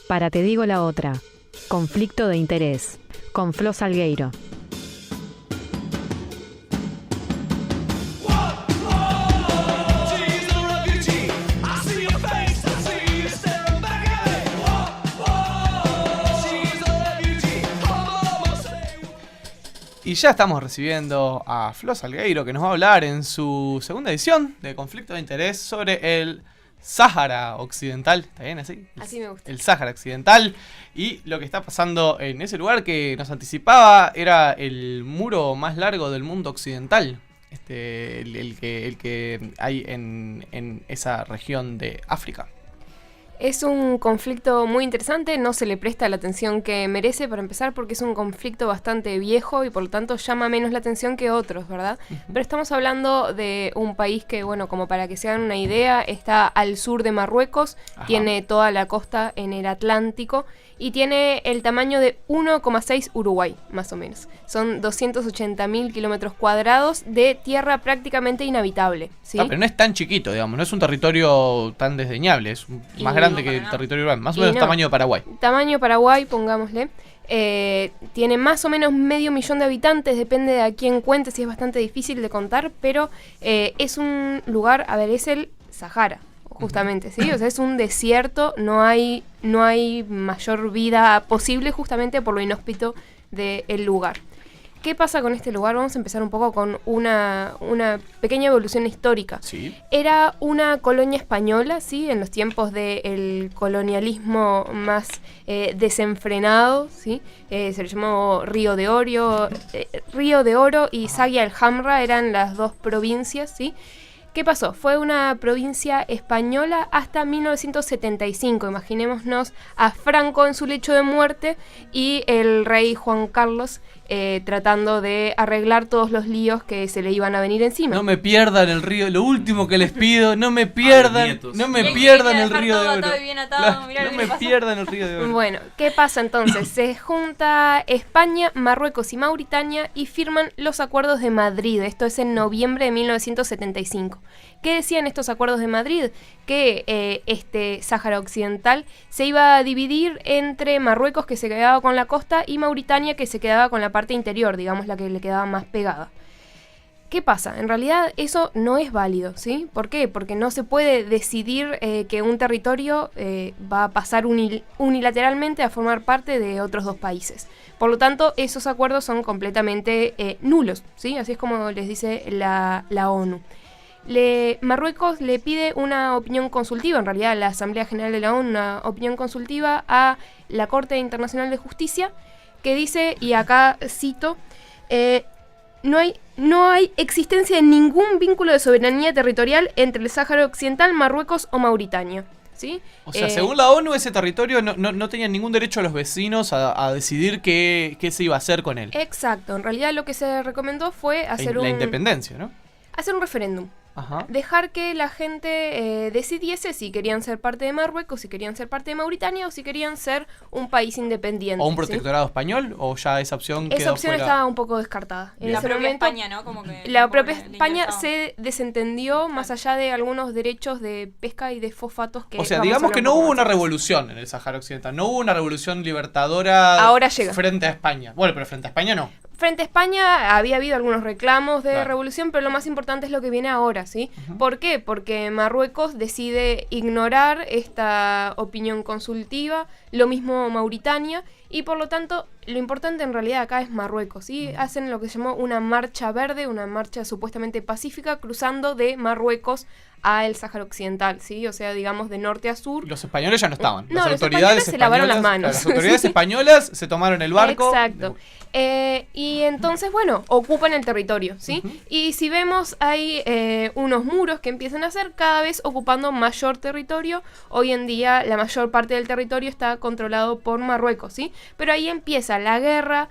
Para Te Digo la Otra, conflicto de interés, con Flo Salgueiro. Y ya estamos recibiendo a Flo Salgueiro, que nos va a hablar en su segunda edición de Conflicto de Interés sobre el Sáhara Occidental. ¿Está bien así? Así me gusta. El Sáhara Occidental y lo que está pasando en ese lugar que nos anticipaba era el muro más largo del mundo occidental. El que hay en esa región de África. Es un conflicto muy interesante, no se le presta la atención que merece para empezar porque es un conflicto bastante viejo y por lo tanto llama menos la atención que otros, ¿verdad? Pero estamos hablando de un país que, bueno, como para que se hagan una idea, está al sur de Marruecos, tiene toda la costa en el Atlántico y tiene el tamaño de 1,6 Uruguay, más o menos. Son 280.000 kilómetros cuadrados de tierra prácticamente inhabitable, ¿sí? Pero no es tan chiquito, digamos, no es un territorio tan desdeñable, es más grande que el territorio urbano, más o menos tamaño de Paraguay. Tamaño Paraguay, pongámosle. Tiene más o menos 500.000 de habitantes, depende de a quién cuente, si es bastante difícil de contar, pero es un lugar, a ver, es el Sahara, justamente, ¿sí? O sea, es un desierto, no hay mayor vida posible justamente por lo inhóspito del lugar. ¿Qué pasa con este lugar? Vamos a empezar un poco con una pequeña evolución histórica. Sí. Era una colonia española, ¿sí? En los tiempos del colonialismo más desenfrenado, ¿sí? Se le llamó Río de Oro y Zaguiya el Hamra eran las dos provincias, ¿sí? ¿Qué pasó? Fue una provincia española hasta 1975. Imaginémonos a Franco en su lecho de muerte y el rey Juan Carlos tratando de arreglar todos los líos que se le iban a venir encima. No me pierdan el río, lo último que les pido, no me pierdan el río de Oro. No me pierdan el río de Oro. Bueno, ¿qué pasa entonces? Se junta España, Marruecos y Mauritania y firman los acuerdos de Madrid. Esto es en noviembre de 1975. ¿Qué decían estos acuerdos de Madrid? Que este Sáhara Occidental se iba a dividir entre Marruecos, que se quedaba con la costa, y Mauritania, que se quedaba con la parte interior, digamos la que le quedaba más pegada. ¿Qué pasa? En realidad eso no es válido, ¿sí? ¿Por qué? Porque no se puede decidir que un territorio va a pasar unilateralmente a formar parte de otros dos países. Por lo tanto, esos acuerdos son completamente nulos, ¿sí? Así es como les dice la ONU. Marruecos le pide una opinión consultiva, en realidad la Asamblea General de la ONU, una opinión consultiva a la Corte Internacional de Justicia, que dice, y acá cito, no hay existencia de ningún vínculo de soberanía territorial entre el Sáhara Occidental, Marruecos o Mauritania, ¿sí? O sea, según la ONU, ese territorio no tenía ningún derecho a los vecinos a decidir qué se iba a hacer con él. Exacto, en realidad lo que se recomendó fue hacer la independencia, ¿no? Hacer un referéndum. Ajá. Dejar que la gente decidiese si querían ser parte de Marruecos, si querían ser parte de Mauritania o si querían ser un país independiente. ¿O un protectorado español? ¿O ya esa opción quedó fuera? Estaba un poco descartada. En La ese propia momento, España, ¿no? Como que la propia España se desentendió más allá de algunos derechos de pesca y de fosfatos que... O sea, digamos que no hubo una revolución en el Sáhara Occidental. No hubo una revolución libertadora ahora llega frente a España. Bueno, pero frente a España no. Frente a España había habido algunos reclamos de revolución, pero lo más importante es lo que viene ahora, ¿sí? ¿Por qué? Porque Marruecos decide ignorar esta opinión consultiva, lo mismo Mauritania, y por lo tanto, lo importante en realidad acá es Marruecos, ¿sí? Hacen lo que se llamó una marcha verde, una marcha supuestamente pacífica, cruzando de Marruecos a el Sáhara Occidental, ¿sí? O sea, digamos, de norte a sur. Los españoles ya no estaban. No, los españoles se lavaron las manos. Las autoridades españolas se tomaron el barco. Exacto. Y entonces, bueno, ocupan el territorio, ¿sí? Y si vemos, hay unos muros que empiezan a hacer cada vez ocupando mayor territorio. Hoy en día la mayor parte del territorio está controlado por Marruecos, ¿sí? Pero ahí empieza la guerra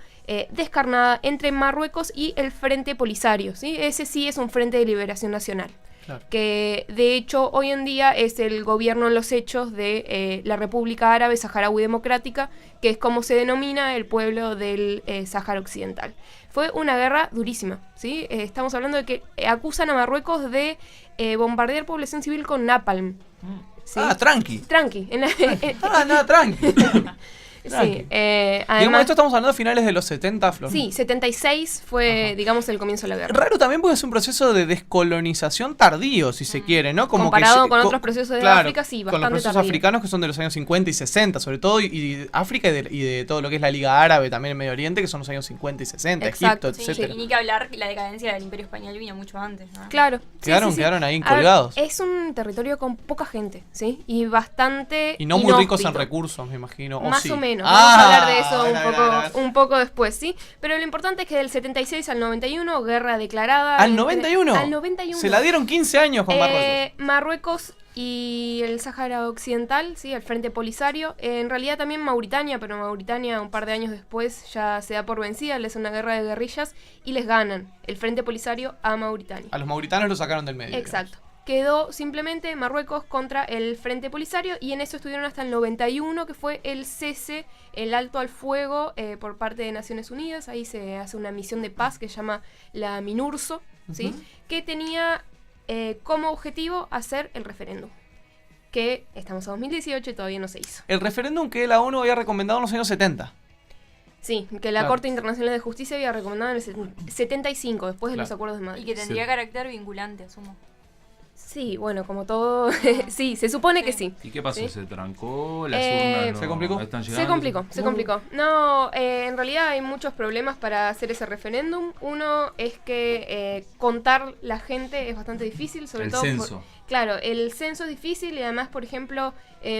descarnada entre Marruecos y el Frente Polisario, ¿sí? Ese sí es un Frente de Liberación Nacional. Claro. Que de hecho hoy en día es el gobierno en los hechos de la República Árabe Saharaui Democrática, que es como se denomina el pueblo del Sáhara Occidental. Fue una guerra durísima, ¿sí? Estamos hablando de que acusan a Marruecos de bombardear población civil con napalm. ¿sí? Tranqui. Tranqui. Nada, tranqui. Sí, Digamos, además, esto estamos hablando de finales de los 70, Flor. sí, 76 fue, digamos, el comienzo de la guerra. Raro también porque es un proceso de descolonización tardío, si se quiere, ¿no? Como Comparado que, con otros procesos de claro, África, sí, con los bastante procesos tardío. africanos que son de los años 50 y 60, sobre todo, y África y de todo lo que es la Liga Árabe también en Medio Oriente, que son los años 50 y 60, Exacto, Egipto, sí, etcétera. Y ni que hablar, la decadencia del Imperio Español vino mucho antes, ¿no? Claro. Quedaron ahí A ver, colgados. es un territorio con poca gente, ¿sí? Y bastante Y no muy ricos en inhóspito. recursos, me imagino. Más sí. o menos. Vamos a hablar de eso bueno. un poco después, ¿sí? Pero lo importante es que del 76 al 91, guerra declarada. ¿Al 91? Al 91. Se la dieron 15 años con Marruecos. Marruecos y el Sáhara Occidental, ¿sí? El Frente Polisario. En realidad también Mauritania, pero Mauritania un par de años después ya se da por vencida, les hace una guerra de guerrillas y les ganan el Frente Polisario a Mauritania. A los mauritanos los sacaron del medio. Exacto. Quedó simplemente Marruecos contra el Frente Polisario y en eso estuvieron hasta el 91, que fue el cese, el alto al fuego por parte de Naciones Unidas. Ahí se hace una misión de paz que se llama la MINURSO, ¿sí? Que tenía como objetivo hacer el referéndum, que estamos a 2018 y todavía no se hizo. El referéndum que la ONU había recomendado en los años 70. Sí, que la Claro. Corte Internacional de Justicia había recomendado en el 75, después de Claro. los acuerdos de Madrid. Y que tendría carácter vinculante, asumo. Sí, bueno, como todo, sí, se supone que sí. ¿Y qué pasó? ¿Sí? ¿Se trancó? ¿Las urnas no ¿Se complicó? están Se llegando? complicó. No, en realidad hay muchos problemas para hacer ese referéndum. Uno es que contar la gente es bastante difícil, sobre El todo censo. claro, el censo es difícil y además, por ejemplo,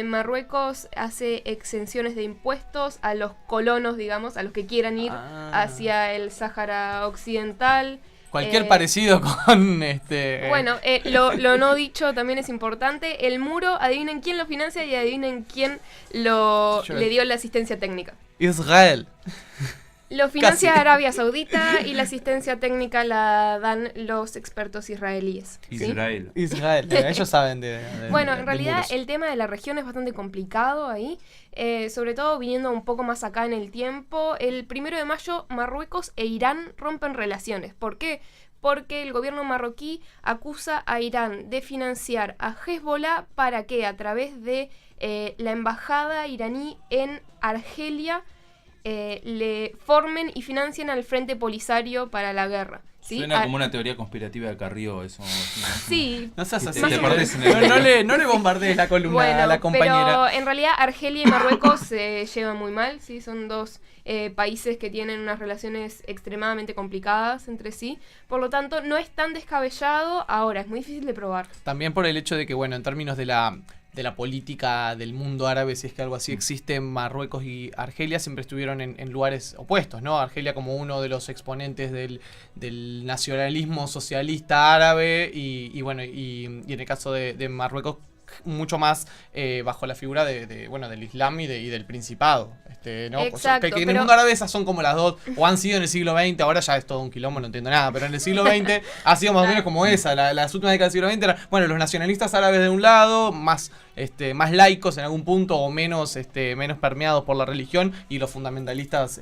Marruecos hace exenciones de impuestos a los colonos, digamos, a los que quieran ir hacia el Sáhara Occidental. Cualquier parecido con Bueno, lo no dicho también es importante. El muro, adivinen quién lo financia y adivinen quién le dio la asistencia técnica. Israel. Lo financia Casi. Arabia Saudita y la asistencia técnica la dan los expertos israelíes. ¿sí? Israel. Israel. Ellos saben Bueno, en de realidad muros. el tema de la región es bastante complicado ahí, sobre todo viniendo un poco más acá en el tiempo. El 1 de mayo Marruecos e Irán rompen relaciones. ¿Por qué? Porque el gobierno marroquí acusa a Irán de financiar a Hezbollah para que a través de la embajada iraní en Argelia le formen y financien al Frente Polisario para la guerra. ¿sí? Suena como una teoría conspirativa de Carrió, eso. Sí. No seas así. Te perdés en el- No le bombardees la columna Bueno, a la compañera. pero en realidad Argelia y Marruecos se llevan muy mal, ¿sí? Son dos países que tienen unas relaciones extremadamente complicadas entre sí. Por lo tanto, no es tan descabellado. Ahora, es muy difícil de probar. También por el hecho de que, bueno, en términos de la política del mundo árabe, si es que algo así existe, Marruecos y Argelia siempre estuvieron en lugares opuestos, ¿no? Argelia como uno de los exponentes del nacionalismo socialista árabe y bueno, y en el caso de Marruecos mucho más bajo la figura del Islam y del Principado. ¿no? Exacto, Que en el pero- mundo árabe esas son como las dos, o han sido en el siglo XX, ahora ya es todo un quilombo, no entiendo nada, pero en el siglo XX ha sido más o menos como esa, las últimas décadas del siglo XX eran, bueno, los nacionalistas árabes de un lado, más laicos en algún punto, o menos permeados por la religión, y los fundamentalistas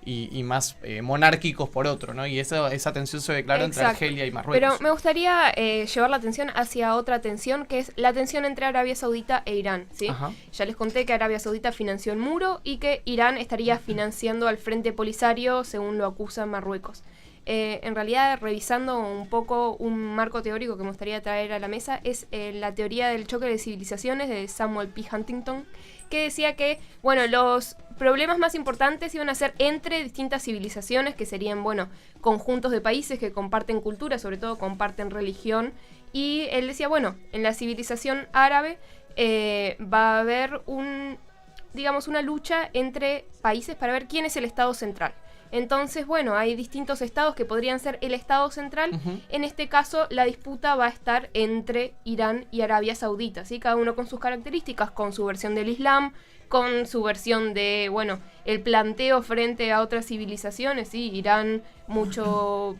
y más monárquicos por otro, ¿no? Y esa tensión se ve claro entre Exacto. Argelia y Marruecos. Pero me gustaría llevar la atención hacia otra tensión, que es la tensión entre Arabia Saudita e Irán, ¿sí? Ajá. Ya les conté que Arabia Saudita financió el muro y que Irán estaría financiando al Frente Polisario, según lo acusa Marruecos. En realidad, revisando un poco un marco teórico que me gustaría traer a la mesa, es la teoría del choque de civilizaciones de Samuel P. Huntington, que decía que, bueno, los problemas más importantes iban a ser entre distintas civilizaciones, que serían, bueno, conjuntos de países que comparten cultura, sobre todo comparten religión, y él decía, bueno, en la civilización árabe va a haber una lucha entre países para ver quién es el Estado central. Entonces, bueno, hay distintos estados que podrían ser el Estado central. Ujú. En este caso, la disputa va a estar entre Irán y Arabia Saudita, ¿sí? Cada uno con sus características, con su versión del Islam, con su versión de, bueno, el planteo frente a otras civilizaciones, ¿sí? Irán mucho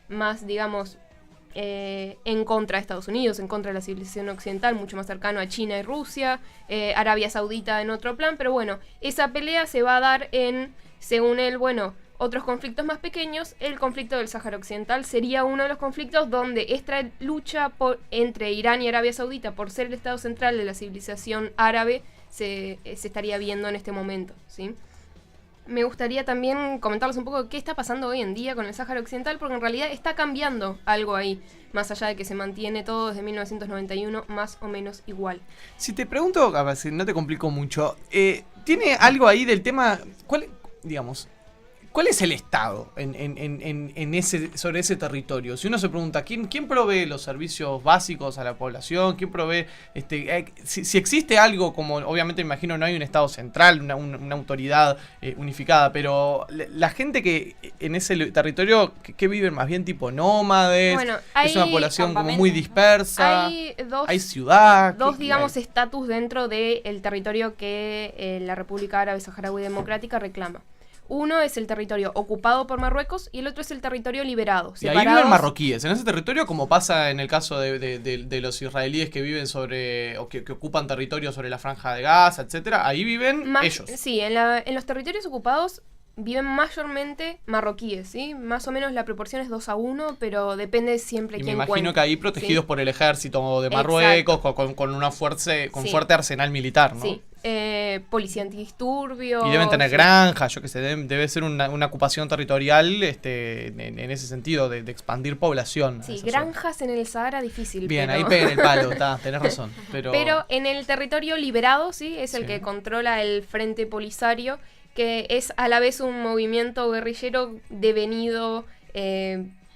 más, digamos, en contra de Estados Unidos, en contra de la civilización occidental, mucho más cercano a China y Rusia, Arabia Saudita en otro plan, pero bueno, esa pelea se va a dar según él, bueno, otros conflictos más pequeños, el conflicto del Sáhara Occidental sería uno de los conflictos donde esta lucha entre Irán y Arabia Saudita por ser el estado central de la civilización árabe se estaría viendo en este momento, ¿sí? Me gustaría también comentarles un poco qué está pasando hoy en día con el Sáhara Occidental, porque en realidad está cambiando algo ahí, más allá de que se mantiene todo desde 1991 más o menos igual. Si te pregunto, a ver, si no te complico mucho, ¿tiene algo ahí del tema, cuál es el Estado sobre ese territorio? Si uno se pregunta, ¿quién provee los servicios básicos a la población? ¿Quién provee, si existe algo como, obviamente me imagino no hay un Estado central, una autoridad unificada, pero la gente que en ese territorio, ¿qué viven más bien tipo nómades? Bueno, es una población como muy dispersa, hay ciudad. Dos, digamos, estatus dentro del territorio que la República Árabe Saharaui Democrática reclama. Uno es el territorio ocupado por Marruecos y el otro es el territorio liberado. Y ahí viven marroquíes. En ese territorio, como pasa en el caso de los israelíes que viven sobre, o que ocupan territorio sobre la Franja de Gaza, etcétera, ahí viven ellos. Sí, en los territorios ocupados viven mayormente marroquíes, ¿sí? Más o menos la proporción es 2-1, pero depende siempre quién cuente. Y me imagino que ahí protegidos, ¿sí?, por el ejército de Marruecos, con una fuerte arsenal militar, ¿no? Sí. Policía antidisturbios. Y deben tener granjas, yo que sé, debe ser una ocupación territorial en ese sentido, de expandir población. Sí, granjas en el Sahara difícil. Bien, ahí peguen el palo, tenés razón. Pero en el territorio liberado, sí, es el que controla el Frente Polisario, que es a la vez un movimiento guerrillero devenido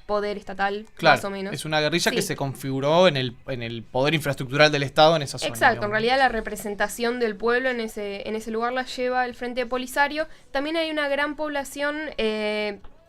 poder estatal, claro, más o menos. Es una guerrilla que se configuró en el poder infraestructural del Estado en esa zona. Exacto, digamos. En realidad la representación del pueblo en ese lugar la lleva el Frente Polisario. También hay una gran población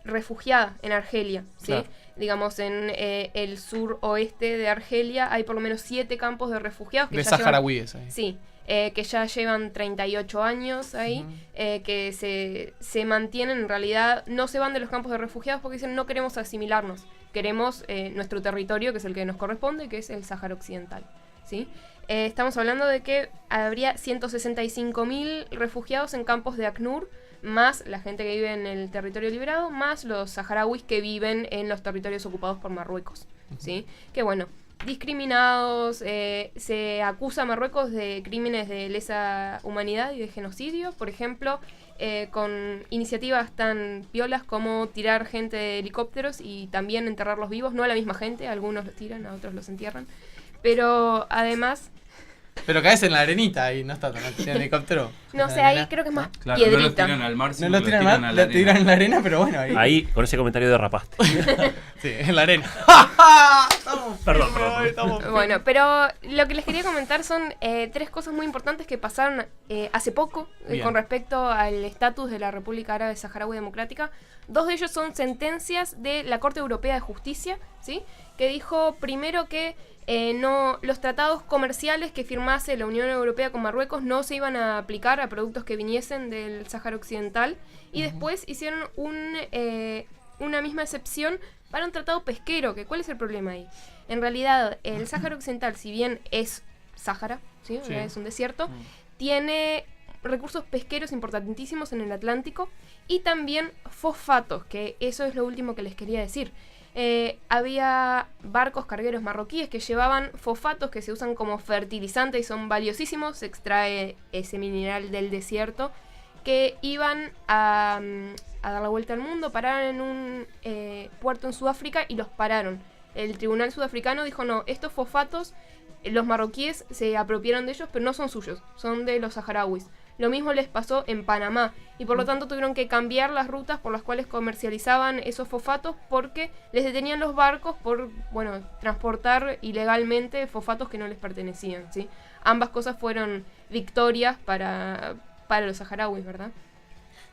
refugiada en Argelia, ¿sí? Claro. Digamos, en el sur-oeste de Argelia hay por lo menos 7 campos de refugiados. De saharauíes ahí. Sí. Que ya llevan 38 años ahí, que se mantienen, en realidad no se van de los campos de refugiados porque dicen no queremos asimilarnos, queremos nuestro territorio, que es el que nos corresponde, que es el Sáhara Occidental, ¿sí? Estamos hablando de que habría 165.000 refugiados en campos de ACNUR, más la gente que vive en el territorio liberado, más los saharauis que viven en los territorios ocupados por Marruecos, ¿sí? Que bueno, discriminados, se acusa a Marruecos de crímenes de lesa humanidad y de genocidio, por ejemplo, con iniciativas tan piolas como tirar gente de helicópteros y también enterrarlos vivos, no a la misma gente, algunos los tiran, a otros los entierran, pero además... Pero caes en la arenita y no está tan en helicóptero. No sé, ahí creo que es más claro, piedrita. no lo tiran al mar, no lo tiran a la tiran en la arena, pero bueno, ahí con ese comentario derrapaste. Sí, en la arena. Perdón. Bueno, pero lo que les quería comentar son 3 cosas muy importantes que pasaron hace poco con respecto al estatus de la República Árabe Saharaui Democrática. 2 de ellos son sentencias de la Corte Europea de Justicia, ¿sí? Que dijo primero que los tratados comerciales que firmase la Unión Europea con Marruecos no se iban a aplicar a productos que viniesen del Sáhara Occidental, y después hicieron una misma excepción para un tratado pesquero. ¿Cuál es el problema ahí? En realidad, el Sáhara Occidental, si bien es Sáhara, ¿sí? Sí. Es un desierto, tiene recursos pesqueros importantísimos en el Atlántico y también fosfatos, que eso es lo último que les quería decir. Había barcos cargueros marroquíes que llevaban fosfatos que se usan como fertilizante y son valiosísimos, se extrae ese mineral del desierto, que iban a dar la vuelta al mundo, pararon en un puerto en Sudáfrica y los pararon. El tribunal sudafricano dijo no, estos fosfatos los marroquíes se apropiaron de ellos, pero no son suyos, son de los saharauis. Lo mismo les pasó en Panamá y por lo tanto tuvieron que cambiar las rutas por las cuales comercializaban esos fosfatos porque les detenían los barcos por, transportar ilegalmente fosfatos que no les pertenecían, ¿sí? Ambas cosas fueron victorias para los saharauis, ¿verdad?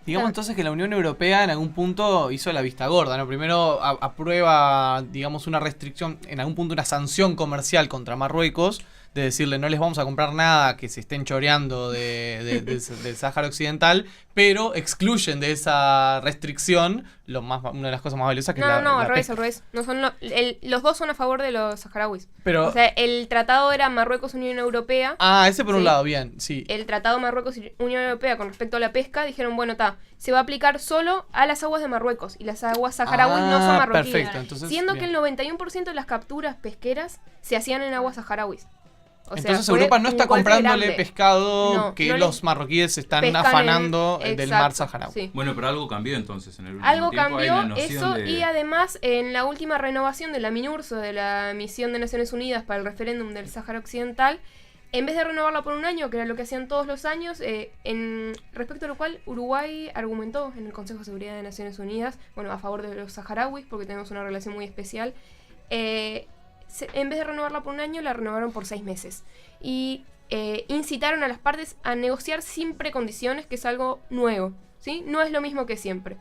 Digamos entonces que la Unión Europea en algún punto hizo la vista gorda, ¿no? Primero aprueba, digamos, una restricción, en algún punto una sanción comercial contra Marruecos, de decirle no les vamos a comprar nada que se estén choreando del Sáhara Occidental, pero excluyen de esa restricción una de las cosas más valiosas que es la al revés, pesca. al revés. No son los dos son a favor de los saharauis. Pero, O sea, el tratado era Marruecos-Unión Europea. ese por un Sí. lado, bien, sí. El tratado Marruecos-Unión Europea con respecto a la pesca, dijeron, bueno, se va a aplicar solo a las aguas de Marruecos y las aguas saharauis no son marroquíes. Perfecto, entonces, Siendo bien. que el 91% de las capturas pesqueras se hacían en aguas saharauis. O sea, Entonces fue Europa no un está golpe comprándole grande. pescado No, que no los le- marroquíes están Pescan afanando del exacto, mar saharaui. sí. Bueno, pero algo cambió entonces en el último Algo tiempo. Hay cambió una noción eso de- y además en la última renovación de la MINURSO, de la Misión de Naciones Unidas para el Referéndum del Sáhara Occidental, en vez de renovarla por un año, que era lo que hacían todos los años, respecto a lo cual Uruguay argumentó en el Consejo de Seguridad de Naciones Unidas, a favor de los saharauis, porque tenemos una relación muy especial, en vez de renovarla por un año, la renovaron por 6 meses. Y incitaron a las partes a negociar sin precondiciones, que es algo nuevo, ¿sí? No es lo mismo que siempre.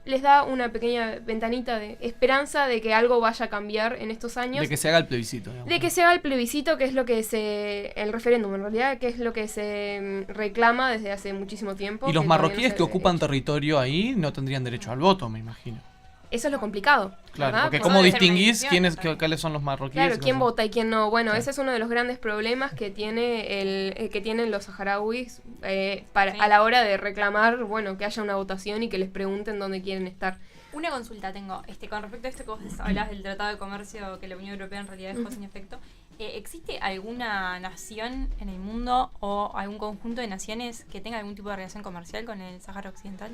Les da una pequeña ventanita de esperanza de que algo vaya a cambiar en estos años. De que se haga el plebiscito. Digamos. De que se haga el plebiscito, que es lo que el referéndum en realidad, que es lo que se reclama desde hace muchísimo tiempo. Y los que todavía no marroquíes se que ha ocupan hecho. territorio ahí no tendrían derecho al voto, me imagino. Eso es lo complicado. Claro, ¿verdad? porque Pues ¿cómo debe ser una distinguís decisión, cuáles son los marroquíes? Claro, y quién cuáles vota y quién no. Bueno, Claro. ese es uno de los grandes problemas que que tienen los saharauis Sí. a la hora de reclamar, que haya una votación y que les pregunten dónde quieren estar. Una consulta tengo, con respecto a esto que vos hablas del Tratado de Comercio que la Unión Europea en realidad dejó sin efecto. ¿Existe alguna nación en el mundo o algún conjunto de naciones que tenga algún tipo de relación comercial con el Sáhara Occidental?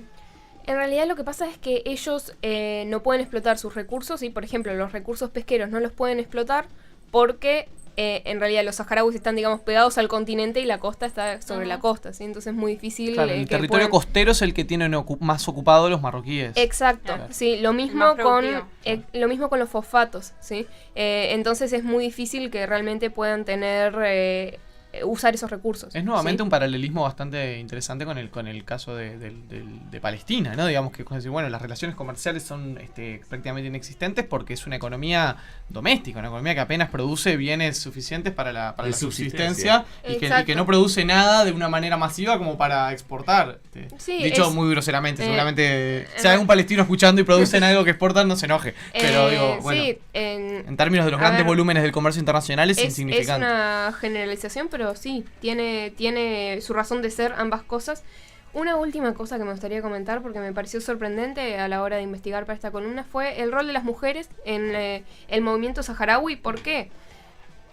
En realidad lo que pasa es que ellos no pueden explotar sus recursos y, por ejemplo, los recursos pesqueros no los pueden explotar porque en realidad los saharauis están, digamos, pegados al continente y la costa está sobre la costa, ¿sí? Entonces es muy difícil. Claro, el que territorio puedan- costero es el que tienen más ocupado los marroquíes. Exacto, Claro. sí, lo mismo más con productivo. lo mismo con los fosfatos, ¿sí? Entonces es muy difícil que realmente puedan usar esos recursos. Es nuevamente ¿sí? un paralelismo bastante interesante con el caso de Palestina, ¿no? Digamos que las relaciones comerciales son prácticamente inexistentes porque es una economía doméstica, una economía que apenas produce bienes suficientes para la De subsistencia y que Exacto. no produce nada de una manera masiva como para exportar. Sí, Dicho es- muy groseramente, seguramente si en- hay un palestino escuchando y producen algo que exportan, no se enoje. Pero digo, bueno, sí, en términos de los a grandes ver, volúmenes del comercio internacional es es insignificante. una generalización, pero sí, tiene su razón de ser ambas cosas. Una última cosa que me gustaría comentar, porque me pareció sorprendente a la hora de investigar para esta columna, fue el rol de las mujeres en el movimiento saharaui. ¿Por qué?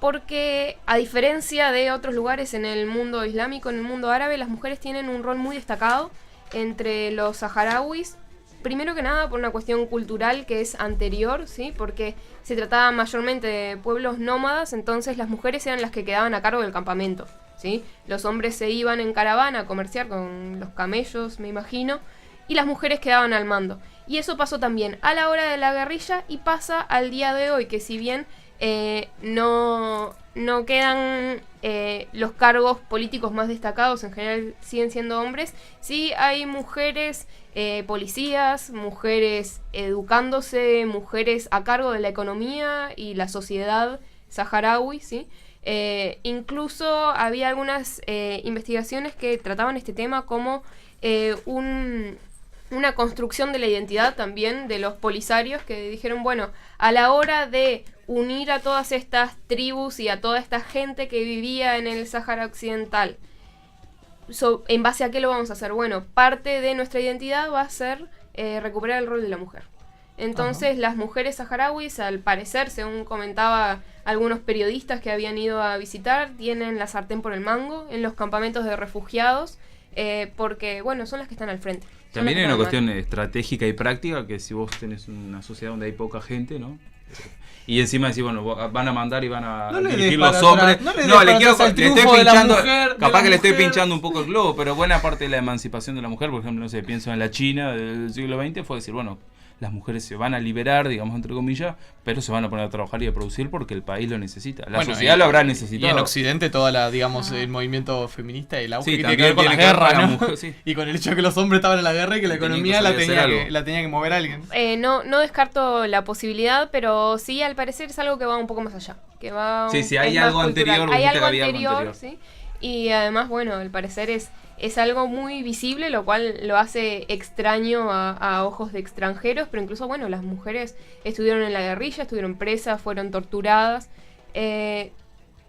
Porque a diferencia de otros lugares en el mundo islámico, en el mundo árabe, las mujeres tienen un rol muy destacado entre los saharauis. Primero que nada por una cuestión cultural que es anterior, ¿sí? Porque se trataba mayormente de pueblos nómadas, entonces las mujeres eran las que quedaban a cargo del campamento, ¿sí? Los hombres se iban en caravana a comerciar con los camellos, me imagino, y las mujeres quedaban al mando. Y eso pasó también a la hora de la guerrilla y pasa al día de hoy, que si bien no quedan los cargos políticos más destacados, en general siguen siendo hombres, sí hay mujeres policías, mujeres educándose, mujeres a cargo de la economía y la sociedad saharaui, ¿sí? Incluso había algunas investigaciones que trataban este tema como una construcción de la identidad también de los polisarios, que dijeron, bueno, a la hora de unir a todas estas tribus y a toda esta gente que vivía en el Sáhara Occidental, ¿en base a qué lo vamos a hacer? Bueno, parte de nuestra identidad va a ser recuperar el rol de la mujer. Entonces, las mujeres saharauis, al parecer, según comentaba algunos periodistas que habían ido a visitar, tienen la sartén por el mango en los campamentos de refugiados, porque, bueno, son las que están al frente. Son También las hay que una están cuestión estratégica y práctica que si vos tenés una sociedad donde hay poca gente, ¿no? Y encima decís, bueno, van a mandar y van a No le dirigir des los para hombres. atrás, no le des No, para le quiero atrás al le estoy triunfo de la pinchando, mujer, de capaz la que le estoy mujer. pinchando un poco el globo, pero buena parte de la emancipación de la mujer, por ejemplo, no sé, pienso en la China del siglo XX, fue decir, bueno, las mujeres se van a liberar, digamos, entre comillas, pero se van a poner a trabajar y a producir porque el país lo necesita. La sociedad lo habrá necesitado. Y en Occidente toda la, digamos, el movimiento feminista y el auge Sí, que tiene que ver con la tiene que ver guerra, con la ¿no? mujer, sí. Y con el hecho de que los hombres estaban en la guerra y que la Tenían economía que la salir a hacer tenía que mover alguien. No descarto la posibilidad, pero sí, al parecer es algo que va un poco más allá. Que va Sí, es hay más algo cultural. anterior, Hay dijiste algo que había algo anterior, anterior. ¿sí? Y además, bueno, al parecer es algo muy visible, lo cual lo hace extraño a ojos de extranjeros, pero incluso, bueno, las mujeres estuvieron en la guerrilla, estuvieron presas, fueron torturadas.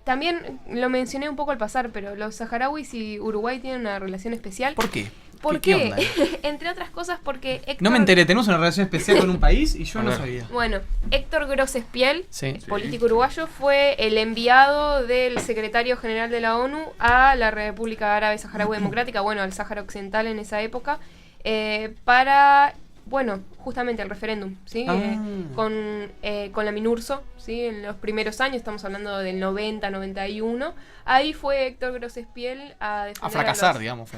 También lo mencioné un poco al pasar, pero los saharauis y Uruguay tienen una relación especial. ¿Por qué? ¿Por ¿Qué qué? onda? Entre otras cosas porque Héctor... No me enteré, tenemos una relación especial con un país y yo A no ver. sabía. Bueno, Héctor Grosespiel, Sí. político uruguayo, fue el enviado del secretario general de la ONU a la República Árabe Saharaui Democrática, bueno, al Sáhara Occidental en esa época, para, bueno, justamente el referéndum, ¿sí? Con la MINURSO, ¿sí? En los primeros años, estamos hablando del 90, 91, ahí fue Héctor Grosespiel a defender A fracasar, los... digamos.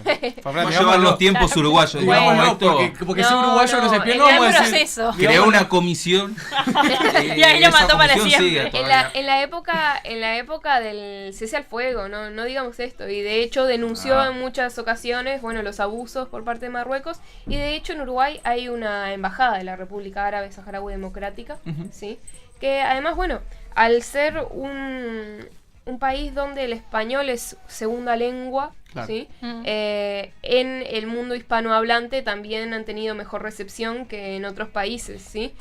Va a llevar los tiempos uruguayos. Digamos, Digamos, no, esto porque ser uruguayo no se pierde, no el vamos a decir. proceso. creó una comisión. Y ahí lo esa mató para comisión siempre. sigue En la época del cese al fuego, no digamos esto, y de hecho denunció en muchas ocasiones, bueno, los abusos por parte de Marruecos, y de hecho en Uruguay hay una embajada de la República Árabe Saharaui Democrática, Ujú. ¿sí? Que además, bueno, al ser un país donde el español es segunda lengua, Claro. ¿sí? Mm. En el mundo hispanohablante también han tenido mejor recepción que en otros países, ¿sí?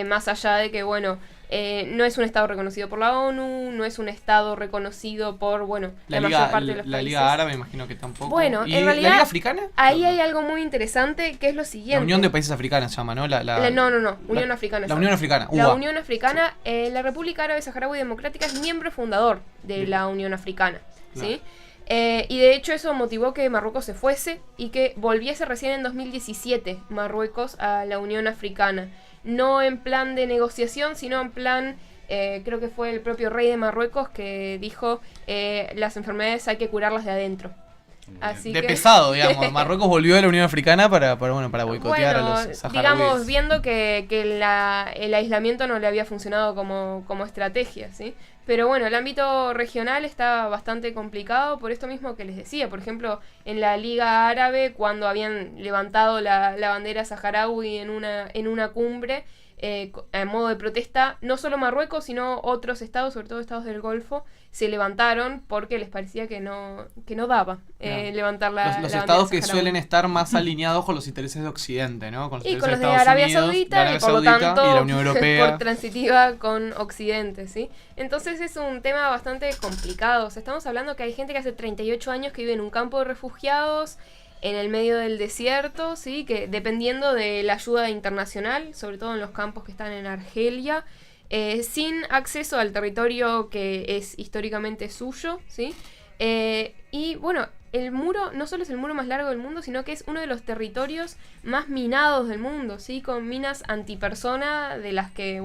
Más allá de que, bueno, no es un estado reconocido por la ONU, no es un estado reconocido por, bueno, la mayor parte de los la países. Liga Árabe, imagino que tampoco. Bueno, ¿Y en la realidad, Liga Africana? Ahí hay algo muy interesante que es lo siguiente. La Unión de Países Africanos se llama, ¿no? No, Unión Africana. La Unión Africana. La UA. Unión Africana, la República Árabe Saharaui Democrática es miembro fundador de la Unión Africana, ¿sí? Y de hecho eso motivó que Marruecos se fuese y que volviese recién en 2017 Marruecos a la Unión Africana. No en plan de negociación, sino en plan, creo que fue el propio rey de Marruecos que dijo, las enfermedades hay que curarlas de adentro. Así De que, pesado, digamos. Marruecos volvió a la Unión Africana para boicotear a los saharauis. digamos, viendo que el aislamiento no le había funcionado como estrategia, ¿sí? Pero bueno, el ámbito regional está bastante complicado por esto mismo que les decía. Por ejemplo, en la Liga Árabe, cuando habían levantado la bandera saharaui en una cumbre, a modo de protesta, no solo Marruecos, sino otros estados, sobre todo estados del Golfo, se levantaron porque les parecía que no daba levantar la Los bandera estados que saharaui. suelen estar más alineados con los intereses de Occidente, ¿no? Con los Y con intereses los de Estados Arabia Unidos, Saudita, de Arabia y por lo Saudita tanto y la Unión Europea. por transitiva con Occidente, ¿sí? Entonces es un tema bastante complicado. O sea, estamos hablando que hay gente que hace 38 años que vive en un campo de refugiados en el medio del desierto, ¿sí? Que dependiendo de la ayuda internacional, sobre todo en los campos que están en Argelia, sin acceso al territorio que es históricamente suyo, ¿sí? Y bueno, el muro no solo es el muro más largo del mundo, sino que es uno de los territorios más minados del mundo, ¿sí? Con minas antipersona de las que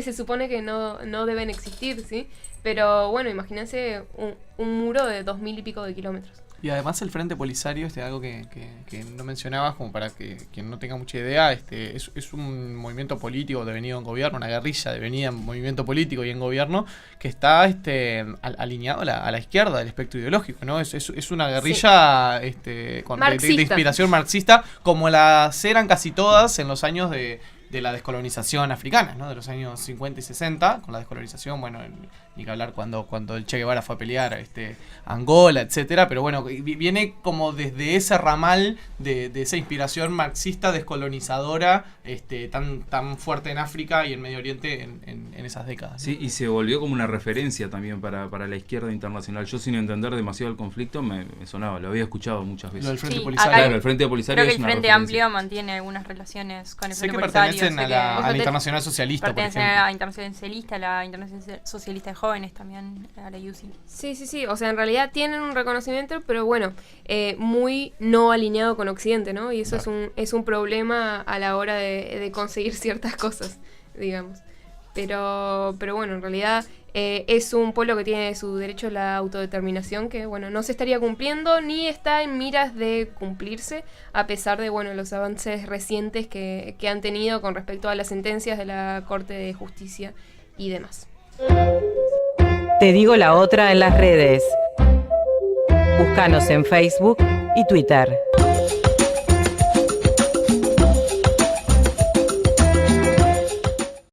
se supone que no deben existir, ¿sí? Pero bueno, imagínense un muro de 2000 y pico de kilómetros. Y además el Frente Polisario, algo que no mencionabas, como para que quien no tenga mucha idea, es un movimiento político devenido en gobierno, una guerrilla devenida en movimiento político y en gobierno, que está alineado a la izquierda del espectro ideológico, ¿no? Es una guerrilla de inspiración marxista, como las eran casi todas en los años de la descolonización africana, ¿no? De los años 50 y 60, con la descolonización, bueno, ni que hablar cuando el Che Guevara fue a pelear Angola, etcétera, pero bueno, viene como desde ese ramal de esa inspiración marxista descolonizadora tan fuerte en África y en Medio Oriente en esas décadas, ¿no? Sí, y se volvió como una referencia también para la izquierda internacional. Yo, sin entender demasiado el conflicto, me sonaba, lo había escuchado muchas veces. Lo del Frente Sí, Polisario. Claro, el Frente Polisario Creo que es el una Frente referencia. Amplio mantiene algunas relaciones con el Sé Frente que Polisario. pertenecen a la Internacional Socialista, por pertenecen ejemplo. a la Internacional Socialista, la Internacional Socialista de Jóvenes también, a la UCI. Sí, o sea, en realidad tienen un reconocimiento, pero bueno, muy no alineado con Occidente, ¿no? Y eso es un problema a la hora de conseguir ciertas cosas, digamos. Pero bueno, en realidad Es un pueblo que tiene su derecho a la autodeterminación que, bueno, no se estaría cumpliendo ni está en miras de cumplirse, a pesar de, bueno, los avances recientes que han tenido con respecto a las sentencias de la Corte de Justicia y demás. Te digo la otra en las redes. Búscanos en Facebook y Twitter.